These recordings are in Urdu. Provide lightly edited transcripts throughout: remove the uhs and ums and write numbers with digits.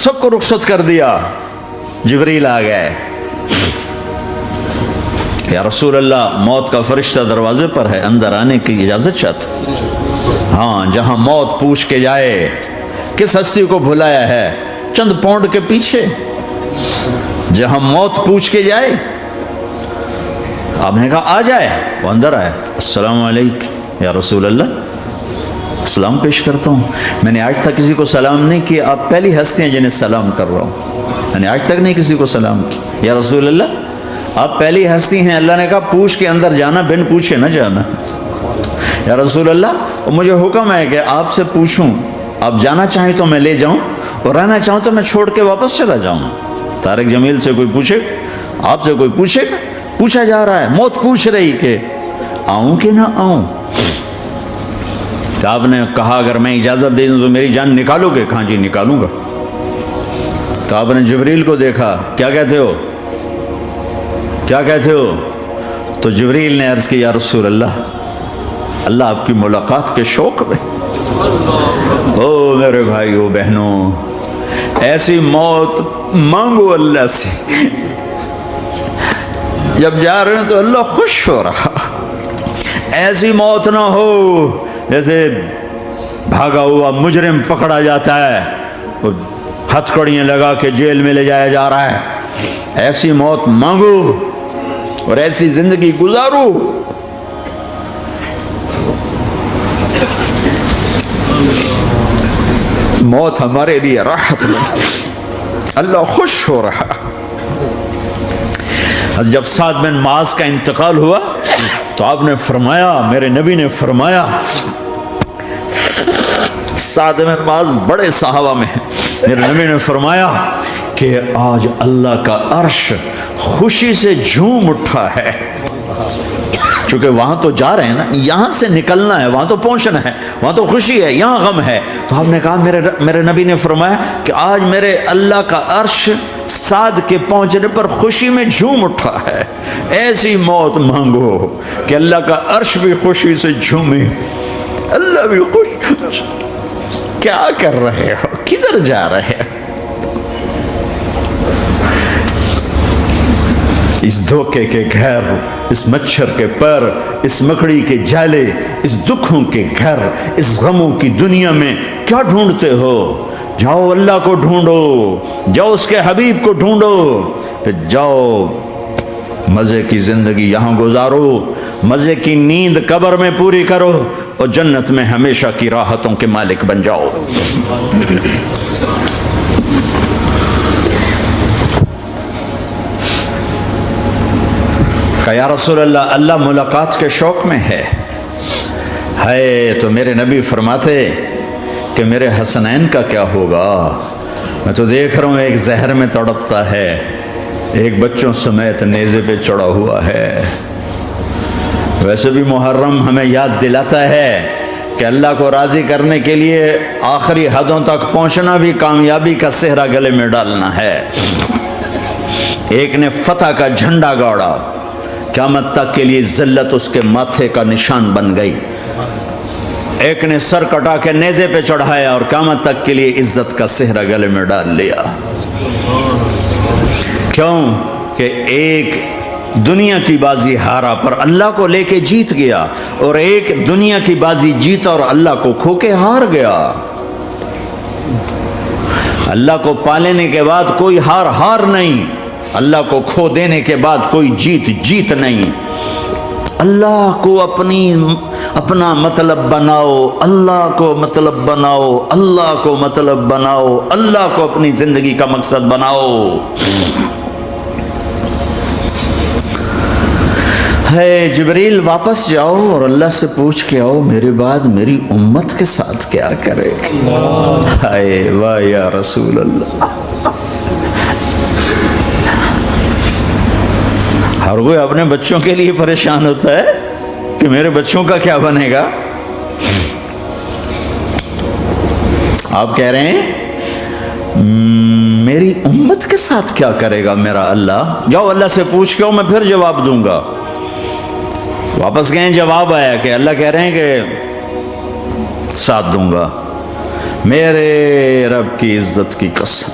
سب کو رخصت کر دیا. جبریل آ گئے. یا رسول اللہ موت کا فرشتہ دروازے پر ہے, اندر آنے کی اجازت چاہتا. ہاں, جہاں موت پوچھ کے جائے کس ہستی کو بھلایا ہے, چند پاؤنڈ کے پیچھے جہاں موت پوچھ کے جائے. آپ نے کہا آ جائے, وہ اندر آئے. السلام علیکم یا رسول اللہ, سلام پیش کرتا ہوں. میں نے آج تک کسی کو سلام نہیں کیا, آپ پہلی ہستی ہیں جنہیں سلام کر رہا ہوں. میں نے آج تک نہیں کسی کو سلام کیا. یا رسول اللہ آپ پہلی ہستی ہیں. اللہ نے کہا پوچھ کے اندر جانا, بن پوچھے نہ جانا. یا رسول اللہ مجھے حکم ہے کہ آپ سے پوچھوں, آپ جانا چاہیں تو میں لے جاؤں, اور رہنا چاہوں تو میں چھوڑ کے واپس چلا جاؤں. طارق جمیل سے کوئی پوچھے, آپ سے کوئی پوچھے, پوچھا جا رہا ہے, موت پوچھ رہی کہ آؤں کہ نہ آؤں. تو آپ نے کہا اگر میں اجازت دے دوں تو میری جان نکالو گے؟ کہاں جی نکالوں گا. تو آپ نے جبریل کو دیکھا, کیا کہتے ہو, کیا کہتے ہو؟ تو جبریل نے عرض کی یا رسول اللہ, اللہ آپ کی ملاقات کے شوق میں. او میرے بھائیو بہنوں, ایسی موت مانگو اللہ سے. جب جا رہے ہیں تو اللہ خوش ہو رہا. ایسی موت نہ ہو جیسے بھاگا ہوا مجرم پکڑا جاتا ہے, ہتھ کڑیاں لگا کے جیل میں لے جایا جا رہا ہے. ایسی موت مانگو اور ایسی زندگی گزارو. موت ہمارے لیے راحت ہے, اللہ خوش ہو رہا. جب سعد بن معاذ کا انتقال ہوا تو آپ نے فرمایا, میرے نبی نے فرمایا, سعد بن معاذ بڑے صحابہ میں ہیں, میرے نبی نے فرمایا کہ آج اللہ کا عرش خوشی سے جھوم اٹھا ہے. چونکہ وہاں تو جا رہے ہیں نا, یہاں سے نکلنا ہے, وہاں تو پہنچنا ہے, وہاں تو خوشی ہے, یہاں غم ہے. تو آپ نے کہا, میرے نبی نے فرمایا کہ آج میرے اللہ کا عرش سعد کے پہنچنے پر خوشی میں جھوم اٹھا ہے. ایسی موت مانگو کہ اللہ کا عرش بھی خوشی سے جھومے, اللہ بھی خوش. کیا کر رہے ہو, کدھر جا رہے ہو؟ اس دھوکے کے گھر, اس مچھر کے پر, اس مکڑی کے جالے, اس دکھوں کے گھر, اس غموں کی دنیا میں کیا ڈھونڈتے ہو؟ جاؤ اللہ کو ڈھونڈو, جاؤ اس کے حبیب کو ڈھونڈو, پھر جاؤ مزے کی زندگی یہاں گزارو, مزے کی نیند قبر میں پوری کرو, اور جنت میں ہمیشہ کی راحتوں کے مالک بن جاؤ. کہ یا رسول اللہ, اللہ ملاقات کے شوق میں ہے. تو میرے نبی فرماتے کہ میرے حسنین کا کیا ہوگا؟ میں تو دیکھ رہا ہوں ایک زہر میں تڑپتا ہے, ایک بچوں سمیت نیزے پہ چڑھا ہوا ہے. ویسے بھی محرم ہمیں یاد دلاتا ہے کہ اللہ کو راضی کرنے کے لیے آخری حدوں تک پہنچنا بھی کامیابی کا صحرا گلے میں ڈالنا ہے. ایک نے فتح کا جھنڈا گاڑا, قیامت تک کے لیے ذلت اس کے ماتھے کا نشان بن گئی. ایک نے سر کٹا کے نیزے پہ چڑھایا اور قیامت تک کے لیے عزت کا صحرا گلے میں ڈال لیا. کیوں کہ ایک دنیا کی بازی ہارا پر اللہ کو لے کے جیت گیا, اور ایک دنیا کی بازی جیتا اور اللہ کو کھو کے ہار گیا. اللہ کو پا لینے کے بعد کوئی ہار نہیں, اللہ کو کھو دینے کے بعد کوئی جیت نہیں. اللہ کو اپنا مطلب بناؤ, اللہ کو مطلب بناؤ, اللہ کو مطلب بناؤ, اللہ کو اپنی زندگی کا مقصد بناؤ. ہے جبریل واپس جاؤ اور اللہ سے پوچھ کے آؤ میرے بعد میری امت کے ساتھ کیا کرے. ہائے واہ یا رسول اللہ. ہر کوئی اپنے بچوں کے لیے پریشان ہوتا ہے کہ میرے بچوں کا کیا بنے گا. آپ کہہ رہے ہیں میری امت کے ساتھ کیا کرے گا میرا اللہ. جاؤ اللہ سے پوچھ کے آؤ, میں پھر جواب دوں گا. واپس گئے, جواب آیا کہ اللہ کہہ رہے ہیں کہ ساتھ دوں گا. میرے رب کی عزت کی قسم,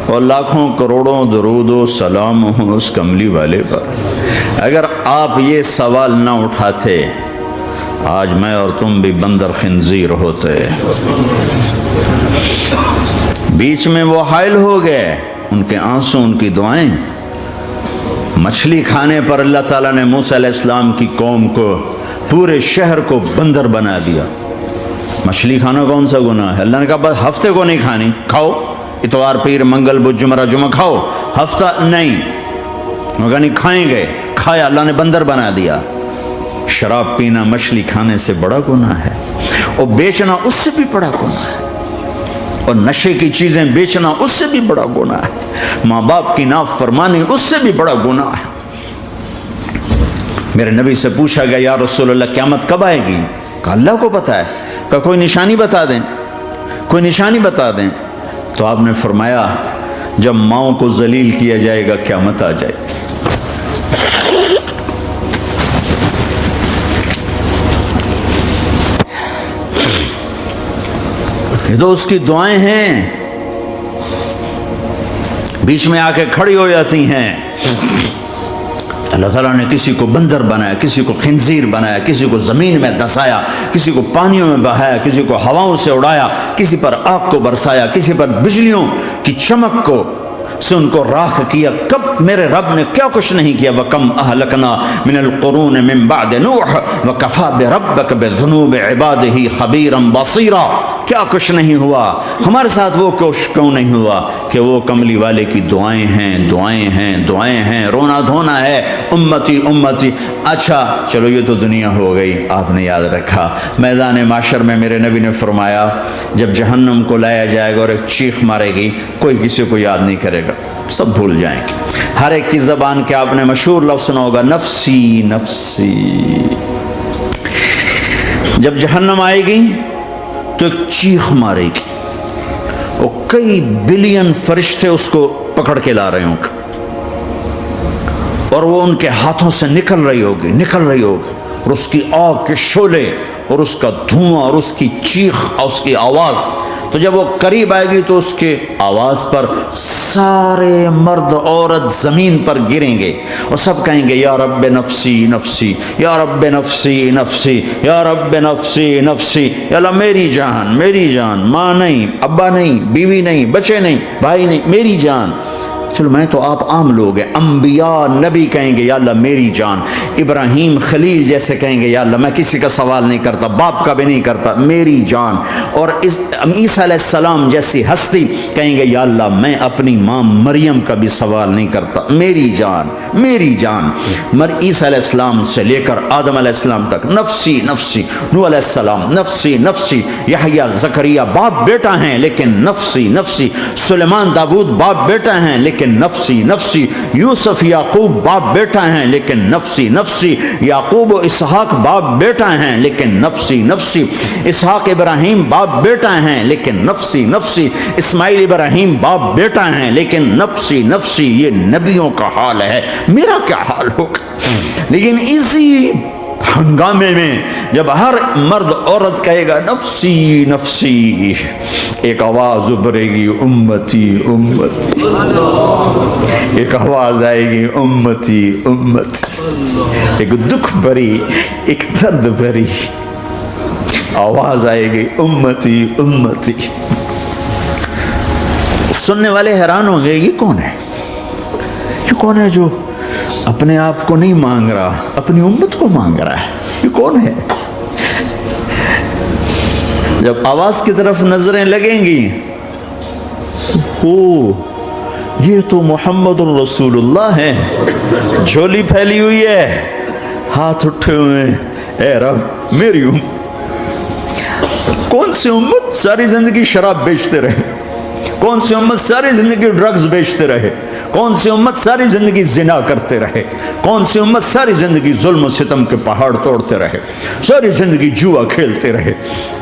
اور لاکھوں کروڑوں درود و سلام ہوں اس کملی والے پر۔ اگر آپ یہ سوال نہ اٹھاتے آج میں اور تم بھی بندر خنزیر ہوتے۔ بیچ میں وہ حائل ہو گئے، ان کے آنسو، ان کی دعائیں۔ مچھلی کھانے پر اللہ تعالیٰ نے موسیٰ علیہ السلام کی قوم کو، پورے شہر کو بندر بنا دیا۔ مچھلی کھانا کون سا گناہ ہے؟ اللہ نے کہا بس ہفتے کو نہیں کھانی، کھاؤ اتوار پیر منگل بدھ جمعہ جمعہ کھاؤ، ہفتہ نہیں۔ مگر نہیں کھائیں گے، کھایا، اللہ نے بندر بنا دیا۔ شراب پینا مچھلی کھانے سے بڑا گناہ ہے، اور بیچنا اس سے بھی بڑا گناہ ہے، اور نشے کی چیزیں بیچنا اس سے بھی بڑا گناہ ہے، ماں باپ کی نافرمانی اس سے بھی بڑا گناہ ہے۔ میرے نبی سے پوچھا گیا یا رسول اللہ قیامت کب آئے گی؟ کہا اللہ کو پتہ ہے۔ کہا کوئی نشانی بتا دیں، کوئی نشانی بتا دیں۔ تو آپ نے فرمایا جب ماؤں کو ذلیل کیا جائے گا قیامت آ جائے گی۔ یہ تو اس کی دعائیں ہیں، بیچ میں آ کے کھڑی ہو جاتی ہیں۔ اللہ تعالیٰ نے کسی کو بندر بنایا، کسی کو خنزیر بنایا، کسی کو زمین میں دھسایا، کسی کو پانیوں میں بہایا، کسی کو ہواؤں سے اڑایا، کسی پر آگ کو برسایا، کسی پر بجلیوں کی چمک کو سے ان کو راکھ کیا۔ کب میرے رب نے کیا کچھ نہیں کیا۔ وَكَمْ أَهْلَكْنَا مِنَ الْقُرُونِ مِنْ بَعْدِ نُوحٍ وَكَفَى بِرَبِّكَ بِذُنُوبِ عِبَادِهِ خَبِيرًا بَصِيرًا۔ کیا کچھ نہیں ہوا، ہمارے ساتھ وہ کچھ کیوں نہیں ہوا کہ وہ کملی والے کی دعائیں ہیں، دعائیں ہیں، دعائیں ہیں، رونا دھونا ہے، امتی امتی۔ اچھا چلو یہ تو دنیا ہو گئی، آپ نے یاد رکھا میدان معاشر میں میرے نبی نے فرمایا جب جہنم کو لایا جائے گا اور ایک چیخ مارے گی، کوئی کسی کو یاد نہیں کرے گا، سب بھول جائیں گے۔ ہر ایک کی زبان کے آپ نے مشہور لفظ سنا ہوگا نفسی نفسی۔ جب جہنم آئے گی تو ایک چیخ مارے گی، اور کئی بلین فرشتے اس کو پکڑ کے لا رہے ہوں گے، اور وہ ان کے ہاتھوں سے نکل رہی ہوگی، اور اس کی آگ کے شعلے اور اس کا دھواں اور اس کی چیخ اور اس کی آواز۔ تو جب وہ قریب آئے گی تو اس کے آواز پر سارے مرد عورت زمین پر گریں گے اور سب کہیں گے یا رب نفسی نفسی، یا رب نفسی نفسی، یا رب نفسی نفسی۔ یا اللہ میری جان، میری جان، ماں نہیں، ابا نہیں، بیوی نہیں، بچے نہیں، بھائی نہیں، میری جان۔ چلو میں تو آپ عام لوگ ہیں، انبیاء نبی کہیں گے یا اللہ میری جان، ابراہیم خلیل جیسے کہیں گے یا اللہ میں کسی کا سوال نہیں کرتا، باپ کا بھی نہیں کرتا، میری جان۔ اور عیسیٰ علیہ السلام جیسی ہستی کہیں گے یا اللہ میں اپنی ماں مریم کا بھی سوال نہیں کرتا، میری جان، میری جان۔ عیسیٰ علیہ السلام سے لے کر آدم علیہ السلام تک نفسی نفسی، نوح علیہ السلام نفسی نفسی، یحییٰ زکریا باپ بیٹا ہیں لیکن نفسی نفسی، سلیمان داؤد باپ بیٹا ہیں لیکن نفسی نفسی، یوسف یعقوب باپ بیٹا ہیں لیکن نفسی نفسی، یعقوب و اسحاق باپ بیٹا ہیں لیکن نفسی نفسی، اسحاق ابراہیم باپ بیٹا ہیں لیکن نفسی نفسی، اسماعیل ابراہیم باپ بیٹا ہیں لیکن نفسی نفسی۔ یہ نبیوں کا حال ہے، میرا کیا حال ہوگا؟ لیکن اسی ہنگامے میں جب ہر مرد عورت کہے گا نفسی نفسی، ایک آواز ابھرے گی امتی امتی، ایک آواز آئے گی امتی امتی، ایک دکھ بھری، ایک درد بھری آواز آئے گی امتی امتی۔ سننے والے حیران ہوں گے یہ کون ہے، یہ کون ہے جو اپنے آپ کو نہیں مانگ رہا، اپنی امت کو مانگ رہا ہے، یہ کون ہے؟ جب آواز کی طرف نظریں لگیں گی، او یہ تو محمد الرسول اللہ ہے، جھولی پھیلی ہوئی ہے، ہاتھ اٹھے ہوئے ہیں، اے رب میری امت۔ کون سی امت ساری زندگی شراب بیچتے رہے، کون سی امت ساری زندگی ڈرگز بیچتے رہے، کون سی امت ساری زندگی زنا کرتے رہے، کون سی امت ساری زندگی ظلم و ستم کے پہاڑ توڑتے رہے، ساری زندگی جوا کھیلتے رہے۔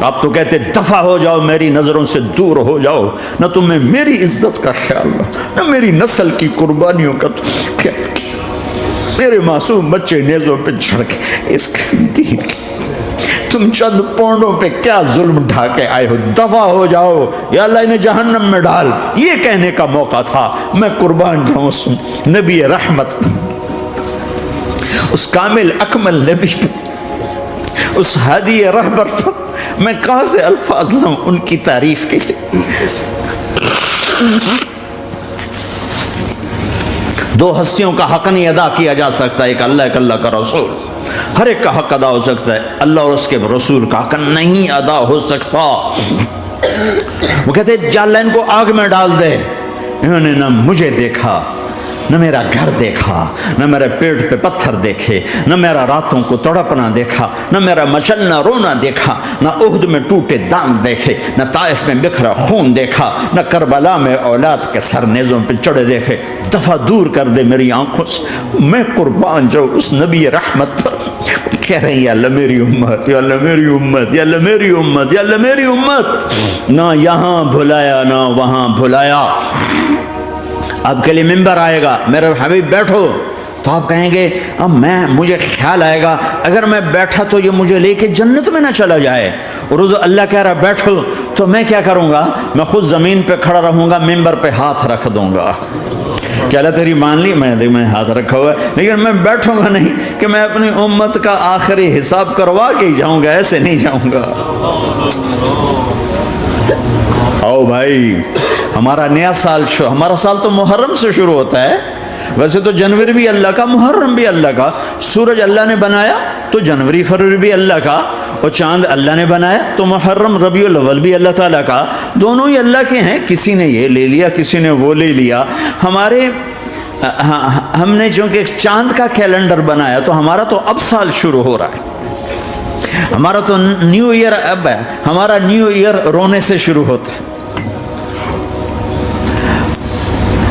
آپ تو کہتے دفع ہو جاؤ، میری نظروں سے دور ہو جاؤ، نہ تمہیں میری عزت کا خیال نہ میری نسل کی قربانیوں کا خیال، میرے معصوم بچے نیزوں پہ چڑھ کے اس دین تم تم چند پونڈوں پہ کیا ظلم ڈھا کے آئے ہو، دفع ہو جاؤ یا اللہ انہیں جہنم میں ڈال، یہ کہنے کا موقع تھا۔ میں قربان جاؤں اس نبی رحمت، اس کامل اکمل نبی پہ، اس ہادی رہبر پر میں کہاں سے الفاظ لوں ان کی تعریف کے لیے۔ دو ہستیوں کا حق نہیں ادا کیا جا سکتا، ایک اللہ، ایک اللہ کا رسول۔ ہر ایک کا حق ادا ہو سکتا ہے، اللہ اور اس کے رسول کا حق نہیں ادا ہو سکتا۔ وہ کہتے جا اللہ ان کو آگ میں ڈال دے۔ انہوں نے نہ مجھے دیکھا، نہ میرا گھر دیکھا، نہ میرے پیٹ پہ پتھر دیکھے، نہ میرا راتوں کو تڑپنا دیکھا، نہ میرا مچلنا رونا دیکھا، نہ احد میں ٹوٹے دانت دیکھے، نہ طائف میں بکھرا خون دیکھا، نہ کربلا میں اولاد کے سر نیزوں پہ چڑھے دیکھے۔ دفعہ دور کر دے میری آنکھوں سے، میں قربان جاؤں اس نبی رحمت پر۔ کہہ رہے ہیں یا اللہ میری امت، یا اللہ میری امت، یا اللہ میری امت، یا اللہ میری امت۔ نہ یہاں بھلایا نہ وہاں بھلایا۔ آپ کے لیے ممبر آئے گا، میرے حبیب بیٹھو، تو آپ کہیں گے اب مجھے خیال آئے گا اگر میں بیٹھا تو یہ مجھے لے کے جنت میں نہ چلا جائے، اور اللہ کہہ رہا بیٹھو تو میں کیا کروں گا؟ میں خود زمین پہ کھڑا رہوں گا، ممبر پہ ہاتھ رکھ دوں گا۔ کہ اللہ تیری مان لی، میں ہاتھ رکھا ہوا ہے، لیکن میں بیٹھوں گا نہیں کہ میں اپنی امت کا آخری حساب کروا کے ہی جاؤں گا، ایسے نہیں جاؤں گا۔ آؤ بھائی، ہمارا نیا سال ہمارا سال تو محرم سے شروع ہوتا ہے۔ ویسے تو جنوری بھی اللہ کا، محرم بھی اللہ کا، سورج اللہ نے بنایا تو جنوری فروری بھی اللہ کا، اور چاند اللہ نے بنایا تو محرم ربیع الاول بھی اللہ تعالیٰ کا، دونوں ہی اللہ کے ہیں۔ کسی نے یہ لے لیا، کسی نے وہ لے لیا۔ ہم نے چونکہ چاند کا کیلنڈر بنایا تو ہمارا تو اب سال شروع ہو رہا ہے، ہمارا تو نیو ایئر اب ہے، ہمارا نیو ایئر رونے سے شروع ہوتا ہے۔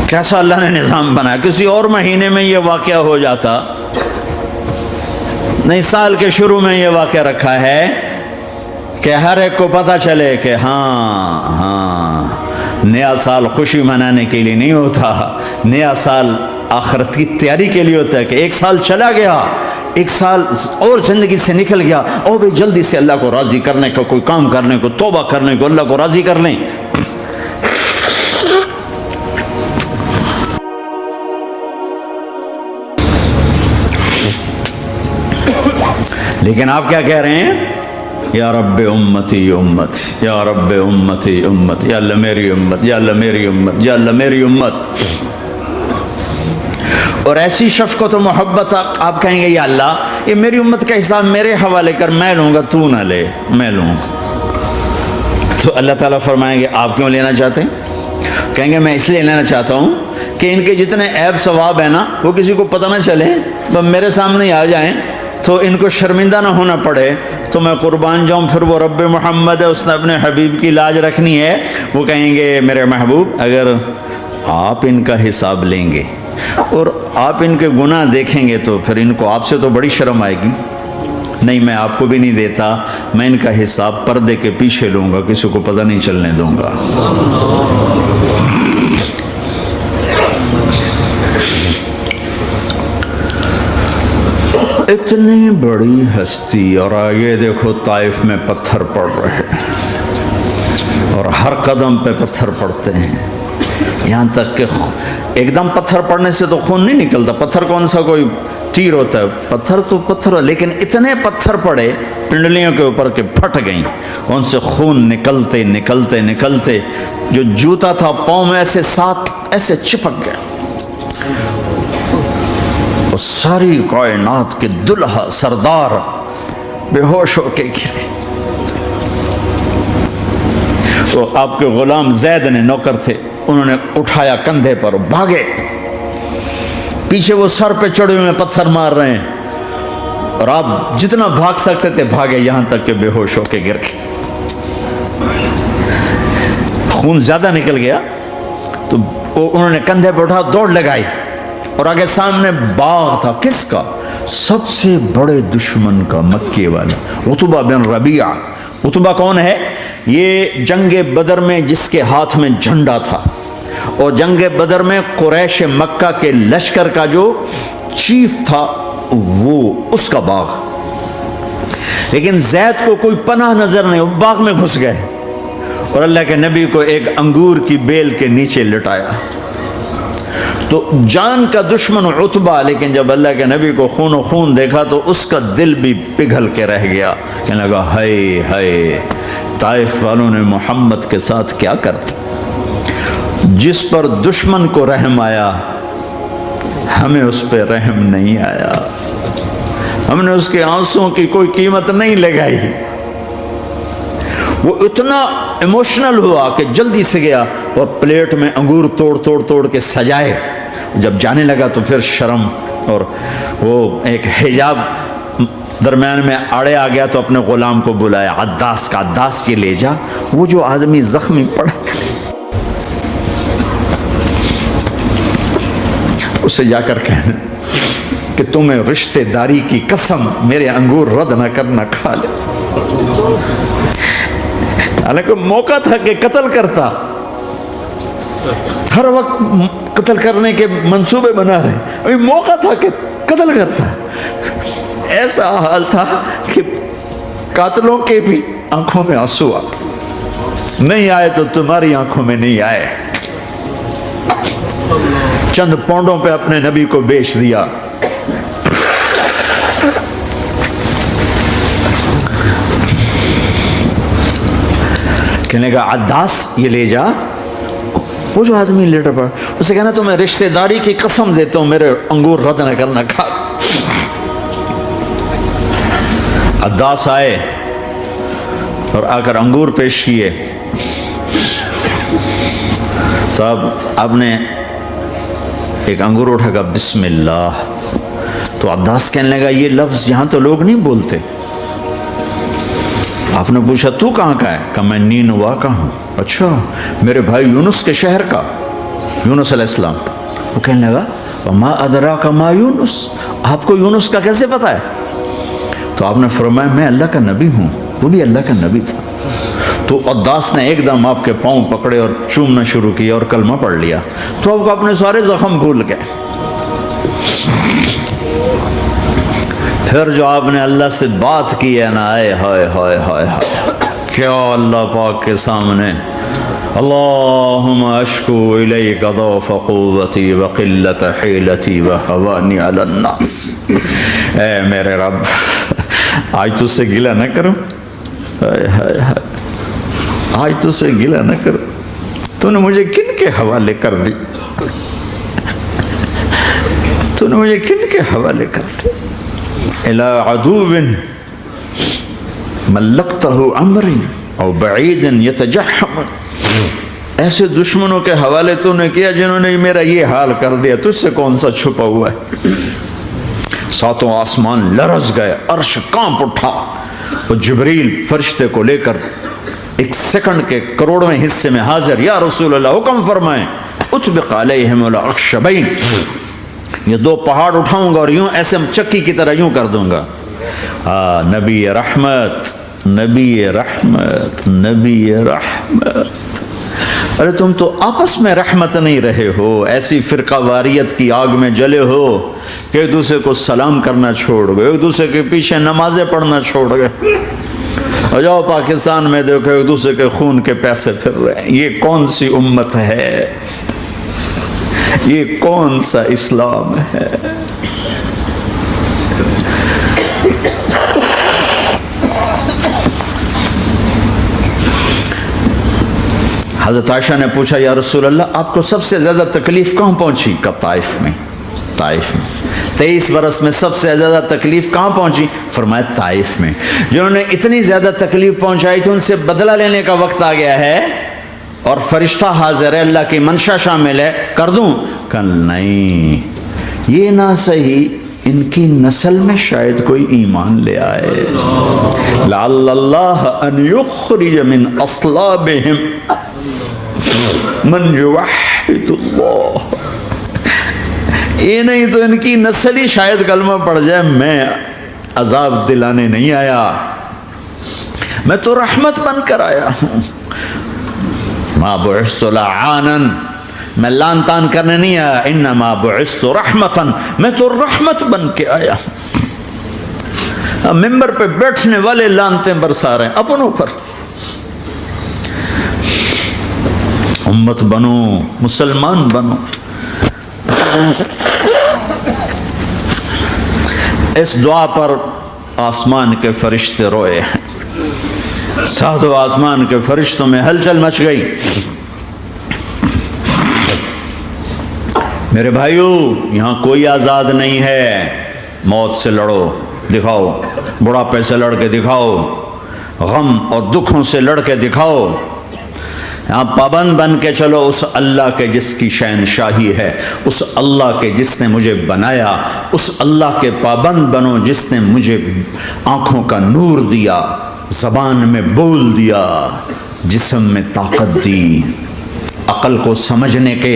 کیسا اللہ نے نظام بنایا، کسی اور مہینے میں یہ واقعہ ہو جاتا، نہیں سال کے شروع میں یہ واقعہ رکھا ہے کہ ہر ایک کو پتہ چلے کہ ہاں نیا سال خوشی منانے کے لیے نہیں ہوتا، نیا سال آخرت کی تیاری کے لیے ہوتا ہے کہ ایک سال چلا گیا، ایک سال اور زندگی سے نکل گیا، اور بھی جلدی سے اللہ کو راضی کرنے کا کوئی کام کرنے کو، توبہ کرنے کو، اللہ کو راضی کر لیں۔ لیکن آپ کیا کہہ رہے ہیں؟ یا رب امتی امتی، یا رب امتی امت، یا اللہ میری امت، یا اللہ میری امت، یا اللہ میری امت۔ اور ایسی شفقت و محبت آپ کہیں گے یا اللہ یہ میری امت کا حساب میرے حوالے کر، میں لوں گا، تو نہ لے، میں لوں گا۔ تو اللہ تعالیٰ فرمائیں گے آپ کیوں لینا چاہتے ہیں؟ کہیں گے میں اس لیے لینا چاہتا ہوں کہ ان کے جتنے عیب ثواب ہیں نا وہ کسی کو پتہ نہ چلے، وہ میرے سامنے آ جائیں تو ان کو شرمندہ نہ ہونا پڑے، تو میں قربان جاؤں۔ پھر وہ رب محمد ہے، اس نے اپنے حبیب کی لاج رکھنی ہے، وہ کہیں گے میرے محبوب اگر آپ ان کا حساب لیں گے اور آپ ان کے گناہ دیکھیں گے تو پھر ان کو آپ سے تو بڑی شرم آئے گی، نہیں میں آپ کو بھی نہیں دیتا، میں ان کا حساب پردے کے پیچھے لوں گا، کسی کو پتہ نہیں چلنے دوں گا۔ اتنی بڑی ہستی، اور آگے دیکھو طائف میں پتھر پڑ رہے ہیں، اور ہر قدم پہ پتھر پڑتے ہیں، یہاں تک کہ ایک دم پتھر پڑنے سے تو خون نہیں نکلتا، پتھر کون سا کوئی تیر ہوتا ہے، پتھر تو پتھر، لیکن اتنے پتھر پڑے پنڈلیوں کے اوپر کہ پھٹ گئیں، ان سے خون نکلتے نکلتے نکلتے جو جوتا تھا پاؤں میں ایسے ساتھ ایسے چپک گیا، اور ساری کائنات کے دلہا سردار بے ہوش ہو کے گرے۔ تو آپ کے غلام زید نے، نوکر تھے، انہوں نے اٹھایا کندھے پر، بھاگے، پیچھے وہ سر پہ چڑھے ہوئے پتھر مار رہے ہیں، اور آپ جتنا بھاگ سکتے تھے بھاگے، یہاں تک کہ بے ہوش ہو کے گر گئے، خون زیادہ نکل گیا، تو انہوں نے کندھے پہ اٹھا دوڑ لگائی، اور آگے سامنے باغ تھا، کس کا؟ سب سے بڑے دشمن کا، مکے والا عتبہ بن ربیعہ۔ عتبہ کون ہے؟ یہ جنگ بدر میں جس کے ہاتھ میں جھنڈا تھا، اور جنگ بدر میں قریش مکہ کے لشکر کا جو چیف تھا وہ، اس کا باغ۔ لیکن زید کو کوئی پناہ نظر نہیں، وہ باغ میں گھس گئے اور اللہ کے نبی کو ایک انگور کی بیل کے نیچے لٹایا۔ تو جان کا دشمن عتبہ، لیکن جب اللہ کے نبی کو خون و خون دیکھا تو اس کا دل بھی پگھل کے رہ گیا، کہنے لگا ہائے ہائے، طائف والوں نے محمد کے ساتھ کیا کرتا۔ جس پر دشمن کو رحم آیا ہمیں اس پہ رحم نہیں آیا، ہم نے اس کے آنسوں کی کوئی قیمت نہیں لگائی۔ وہ اتنا ایموشنل ہوا کہ جلدی سے گیا اور پلیٹ میں انگور توڑ کے سجائے۔ جب جانے لگا تو پھر شرم اور وہ ایک حجاب درمیان میں آڑے آ گیا، تو اپنے غلام کو بلایا، عداس کا، عداس یہ لے جا وہ جو آدمی زخمی پڑا اسے جا کر کہنا کہ تمہیں رشتے داری کی قسم میرے انگور رد نہ کرنا، کھا لے۔ حالانکہ موقع تھا کہ قتل کرتا، ہر وقت قتل کرنے کے منصوبے بنا رہے، ابھی موقع تھا کہ قتل کرتا۔ ایسا حال تھا کہ قاتلوں کے بھی آنکھوں میں آنسو آ نہیں آئے تو تمہاری آنکھوں میں نہیں آئے۔ چند پونڈوں پہ اپنے نبی کو بیچ دیا۔ کہنے کا عداس یہ لے جا، وہ جو آدمی لیٹر پڑا اسے کہنا تو میں رشتہ داری کی قسم دیتا ہوں میرے انگور رد نہ کرنا، کھا۔ عداس آئے اور آ کر انگور پیش کیے، تو اب نے ایک انگور اٹھا کر بسم اللہ، تو عداس کہنے لگا یہ لفظ یہاں تو لوگ نہیں بولتے۔ آپ نے پوچھا تو کہاں کا ہے؟ کہا میں نینوا کا ہوں۔ اچھا، میرے بھائی یونس کے شہر کا، یونس علیہ السلام۔ وہ کہنے لگا وما ادراک ما یونس، آپ کو یونس کا کیسے پتا ہے؟ تو آپ نے فرمایا میں اللہ کا نبی ہوں، وہ بھی اللہ کا نبی تھا۔ تو عداس نے ایک دم آپ کے پاؤں پکڑے اور چومنا شروع کیا اور کلمہ پڑھ لیا، تو آپ کو اپنے سارے زخم بھول گئے۔ پھر جو آپ نے اللہ سے بات کی ہے نا، آئے ہائے ہائے ہائے ہائے، کیا اللہ پاک کے سامنے اللہم اشکو الیک ضعف قوتی وقلت حیلتی وہوانی علی الناس، اے میرے رب آج تجھ سے گلہ نہ کروں، آج تجھ سے گلہ نہ کروں، تو نے مجھے کن کے حوالے کر دی، تو نے مجھے کن کے حوالے کر دی، الى عدو ملکتہ امری او بعید یتجحم، ایسے دشمنوں کے حوالے تو نے کیا جنہوں نے میرا یہ حال کر دیا، تجھ سے کون سا چھپا ہوا ہے۔ ساتوں آسمان لرز گئے، عرش کانپ اٹھا، وہ جبریل فرشتے کو لے کر ایک سیکنڈ کے کروڑویں حصے میں حاضر، یا رسول اللہ حکم فرمائیں اطبق علیہم الاخشبین، یہ دو پہاڑ اٹھاؤں گا اور یوں ایسے چکی کی طرح یوں کر دوں گا۔ نبی رحمت، نبی رحمت، نبی رحمت، ارے تم تو آپس میں رحمت نہیں رہے ہو، ایسی فرقہ واریت کی آگ میں جلے ہو کہ ایک دوسرے کو سلام کرنا چھوڑ گئے، ایک دوسرے کے پیچھے نمازیں پڑھنا چھوڑ گئے، اور جاؤ پاکستان میں دیکھو ایک دوسرے کے خون کے پیسے پھر رہے ہیں۔ یہ کون سی امت ہے؟ یہ کون سا اسلام ہے؟ حضرت عائشہ نے پوچھا یا رسول اللہ آپ کو سب سے زیادہ تکلیف کہاں پہنچی؟ کہا طائف میں، طائف میں۔ 23 برس میں سب سے زیادہ تکلیف کہاں پہنچی؟ فرمایا طائف میں۔ جنہوں نے اتنی زیادہ تکلیف پہنچائی تھی ان سے بدلہ لینے کا وقت آ گیا ہے، اور فرشتہ حاضر ہے، اللہ کی منشا شامل ہے، کر دوں؟ کہ نہیں، یہ نہ صحیح، ان کی نسل میں شاید کوئی ایمان لے آئے، لعل اللہ ان یخرج من اصلابہم من یوحد اللہ، یہ نہیں تو ان کی نسل ہی شاید کلمہ پڑ جائے۔ میں عذاب دلانے نہیں آیا، میں تو رحمت بن کر آیا ہوں، ما بعثت لعانا، میں لان تان کرنے نہیں آیا، انما بعثت رحمتا، میں تو رحمت بن کے آیا ہوں۔ ممبر پہ بیٹھنے والے لانتیں برسا رہے ہیں اپنوں پر. امت بنو، مسلمان بنو. اس دعا پر آسمان کے فرشتے روئے ہیں. ساتوں آسمان کے فرشتوں میں ہلچل مچ گئی. میرے بھائیو، یہاں کوئی آزاد نہیں ہے. موت سے لڑو، دکھاؤ. بڑھاپے سے لڑ کے دکھاؤ. غم اور دکھوں سے لڑ کے دکھاؤ. یہاں پابند بن کے چلو اس اللہ کے جس کی شہنشاہی ہے، اس اللہ کے جس نے مجھے بنایا. اس اللہ کے پابند بنو جس نے مجھے آنکھوں کا نور دیا، زبان میں بول دیا، جسم میں طاقت دی، عقل کو سمجھنے کے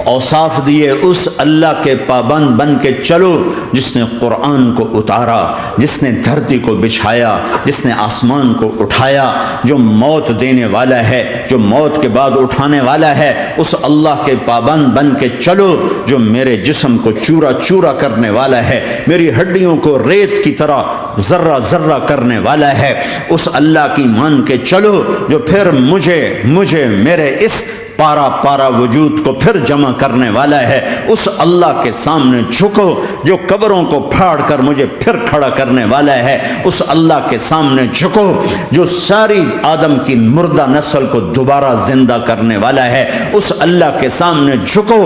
اوصاف دیے. اس اللہ کے پابند بن کے چلو جس نے قرآن کو اتارا، جس نے دھرتی کو بچھایا، جس نے آسمان کو اٹھایا، جو موت دینے والا ہے، جو موت کے بعد اٹھانے والا ہے. اس اللہ کے پابند بن کے چلو جو میرے جسم کو چورا چورا کرنے والا ہے، میری ہڈیوں کو ریت کی طرح ذرہ ذرہ کرنے والا ہے. اس اللہ کی مان کے چلو جو پھر مجھے میرے اس پارا پارا وجود کو پھر جمع کرنے والا ہے. اس اللہ کے سامنے جھکو جو قبروں کو پھاڑ کر مجھے پھر کھڑا کرنے والا ہے. اس اللہ کے سامنے جھکو جو ساری آدم کی مردہ نسل کو دوبارہ زندہ کرنے والا ہے. اس اللہ کے سامنے جھکو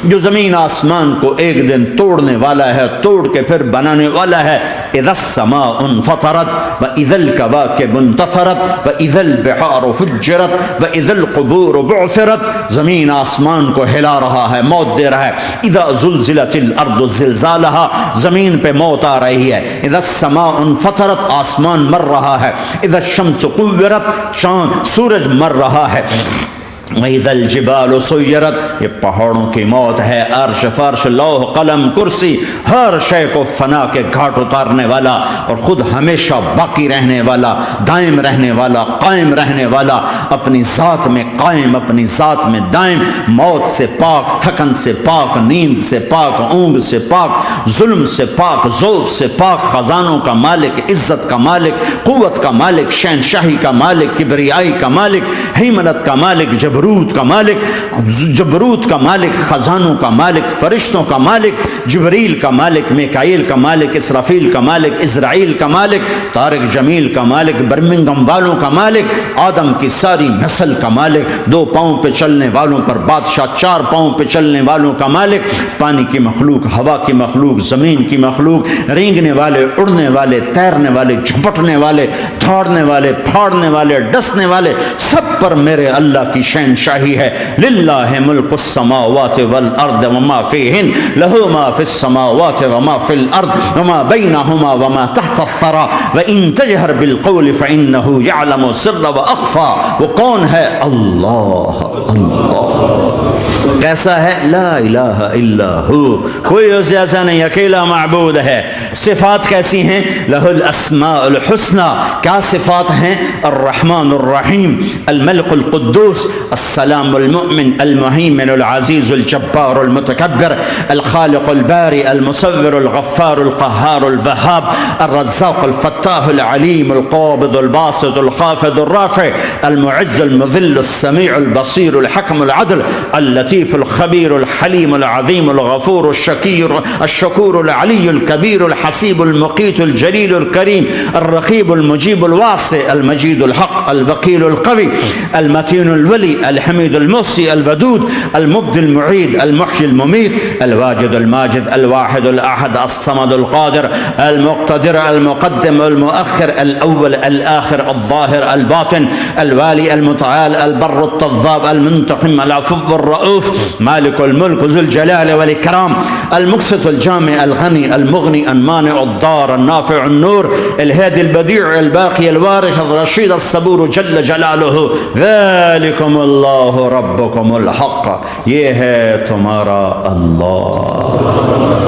جو زمین آسمان کو ایک دن توڑنے والا ہے، توڑ کے پھر بنانے والا ہے. اذا السماء انفطرت واذا الكواكب انتثرت واذا البحار فجرت واذا القبور بعثرت. زمین آسمان کو ہلا رہا ہے، موت دے رہا ہے. اذا زلزلت الارض زلزالها، زمین پہ موت آ رہی ہے. اذا السماء انفطرت، آسمان مر رہا ہے. اذا الشمس قورت، چاند سورج مر رہا ہے. وَإِذَا الْجِبَالُ سُيِّرَتْ، یہ پہاڑوں کی موت ہے. عرش فرش لوح قلم کرسی ہر شے کو فنا کے گھاٹ اتارنے والا اور خود ہمیشہ باقی رہنے والا، دائم رہنے والا، قائم رہنے والا، اپنی ذات میں قائم، اپنی ذات میں دائم، موت سے پاک، تھکن سے پاک، نیند سے پاک، اونگ سے پاک، ظلم سے پاک، ذوق سے پاک، خزانوں کا مالک، عزت کا مالک، قوت کا مالک، شہنشاہی کا مالک، کبریائی کا مالک، ہیمنت کا مالک، جبروت کا مالک، خزانوں کا مالک، فرشتوں کا مالک، جبریل کا مالک، میکائیل کا مالک، اسرافیل کا مالک، اسرائیل کا مالک، طارق جمیل کا مالک، برمنگم والوں کا مالک، آدم کی ساری نسل کا مالک، 2 پاؤں پہ چلنے والوں پر بادشاہ، 4 پاؤں پہ چلنے والوں کا مالک، پانی کی مخلوق، ہوا کی مخلوق، زمین کی مخلوق، رینگنے والے، اڑنے والے، تیرنے والے، جھپٹنے والے، دھاڑنے والے، پھاڑنے والے، ڈسنے والے، سب پر میرے اللہ کی شہنشاہی ہے. للہ ملک السماوات والارض وما فیہن، لہو ما فی السماوات وما فی الارض وما بینہما وما تحت الثری وان تجہر بالقول فانہ یعلم السر واخفی. وہ کون ہے؟ اللہ. کیسا ہے؟ لا الہ الا ہو، کوئی اس جیسا نہیں، اکیلا معبود ہے. صفات کیسی ہیں؟ لہ الاسماء الحسنى. کیا صفات ہیں؟ الرحمن الرحیم، الملک القدوس، السلام المؤمن، المهيمن العزيز الجبار المتكبر، الخالق البارئ المصور الغفار القهار الوهاب الرزاق الفتاح العليم القابض الباسط الخافض الرافع المعز المذل السميع البصير الحكم العدل اللطيف الخبير الحليم العظيم الغفور الشكور العلي الكبير الحسيب المقيت الجليل الكريم الرقيب المجيب الواسع المجيد الحق الوكيل القوي المتين الولي الحميد المحصي الودود المبدي المعيد المحيي المميت الواجد الماجد الواحد الأحد الصمد القادر المقتدر المقدم المؤخر الأول الآخر الظاهر الباطن الوالي المتعال البر التواب المنتقم العفو الرؤوف مالك الملك ذو الجلال والإكرام المقسط الجامع الغني المغني المانع الضار النافع النور الهادي البديع الباقي الوارث الرشيد الصبور جل جلاله ذلكم اللہ ربکم الحق. یہ ہے تمہارا اللہ.